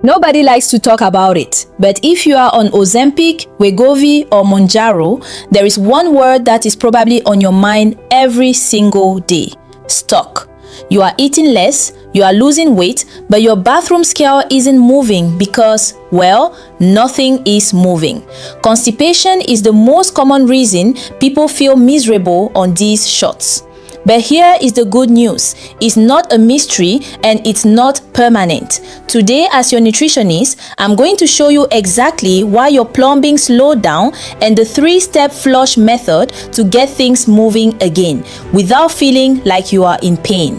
Nobody likes to talk about it, but if you are on Ozempic, Wegovy, or Mounjaro, there is one word that is probably on your mind every single day: stuck. You are eating less, you are losing weight, but your bathroom scale isn't moving because, well, nothing is moving. Constipation is the most common reason people feel miserable on these shots. But here is the good news. It's not a mystery and it's not permanent. Today, as your nutritionist, I'm going to show you exactly why your plumbing slowed down and the 3-step flush method to get things moving again without feeling like you are in pain.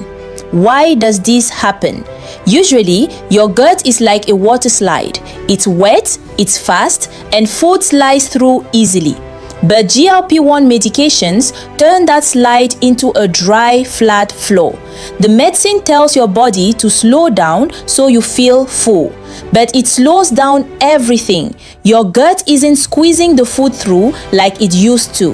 Why does this happen? Usually, your gut is like a water slide. It's wet, it's fast, and food slides through easily. But GLP-1 medications turn that slide into a dry, flat flow. The medicine tells your body to slow down so you feel full, but it slows down everything. Your gut isn't squeezing the food through like it used to.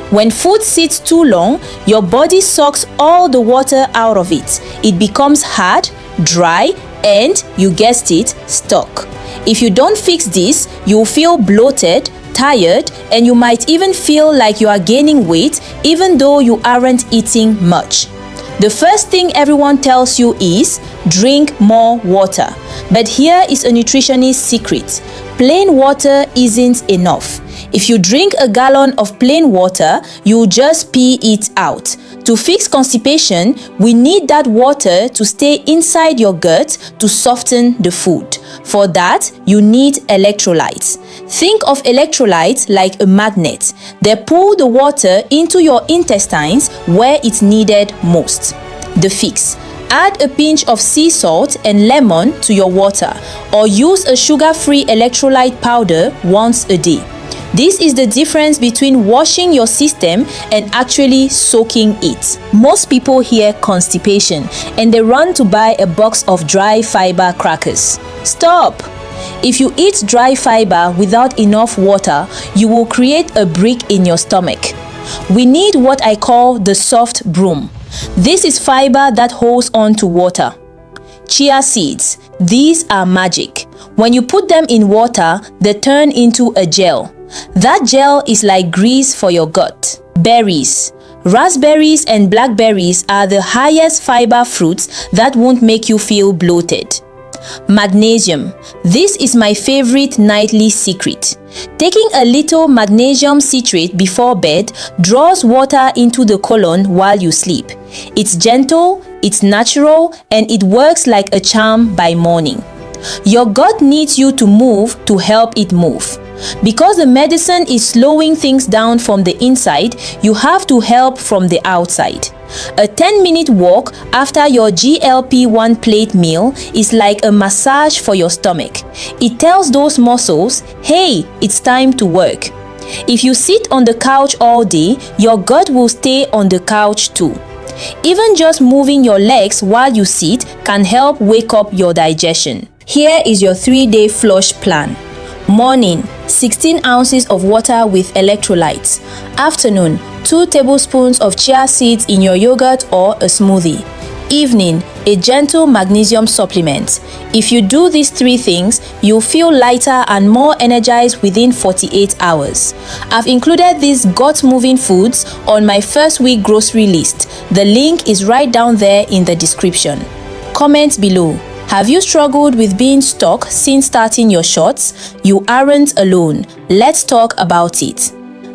When food sits too long, your body sucks all the water out of it. It becomes hard, dry, and, you guessed it, stuck. If you don't fix this, you'll feel bloated, tired, and you might even feel like you are gaining weight even though you aren't eating much. The first thing everyone tells you is drink more water. But here is a nutritionist's secret. Plain water isn't enough. If you drink a gallon of plain water, you'll just pee it out. To fix constipation, we need that water to stay inside your gut to soften the food. For that, you need electrolytes. Think of electrolytes like a magnet. They pull the water into your intestines where it's needed most. The fix: add a pinch of sea salt and lemon to your water, or use a sugar-free electrolyte powder once a day. This is the difference between washing your system and actually soaking it. Most people hear constipation and they run to buy a box of dry fiber crackers. Stop! If you eat dry fiber without enough water, you will create a brick in your stomach. We need what I call the soft broom. This is fiber that holds on to water. Chia seeds. These are magic. When you put them in water, they turn into a gel. That gel is like grease for your gut. Berries. Raspberries and blackberries are the highest fiber fruits that won't make you feel bloated. Magnesium. This is my favorite nightly secret. Taking a little magnesium citrate before bed draws water into the colon while you sleep. It's gentle, it's natural, and it works like a charm by morning. Your gut needs you to move to help it move. Because the medicine is slowing things down from the inside, you have to help from the outside. A 10-minute walk after your GLP-1 plate meal is like a massage for your stomach. It tells those muscles, hey, it's time to work. If you sit on the couch all day, your gut will stay on the couch too. Even just moving your legs while you sit can help wake up your digestion. Here is your 3-day flush plan. Morning, 16 ounces of water with electrolytes. Afternoon, 2 tablespoons of chia seeds in your yogurt or a smoothie. Evening, a gentle magnesium supplement. If you do these 3 things, you'll feel lighter and more energized within 48 hours. I've included these gut-moving foods on my first week grocery list. The link is right down there in the description. Comment below. Have you struggled with being stuck since starting your shots? You aren't alone. Let's talk about it.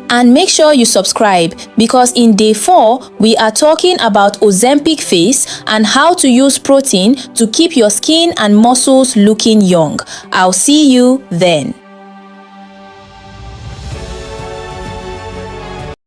And make sure you subscribe, because in day 4, we are talking about Ozempic face and how to use protein to keep your skin and muscles looking young. I'll see you then.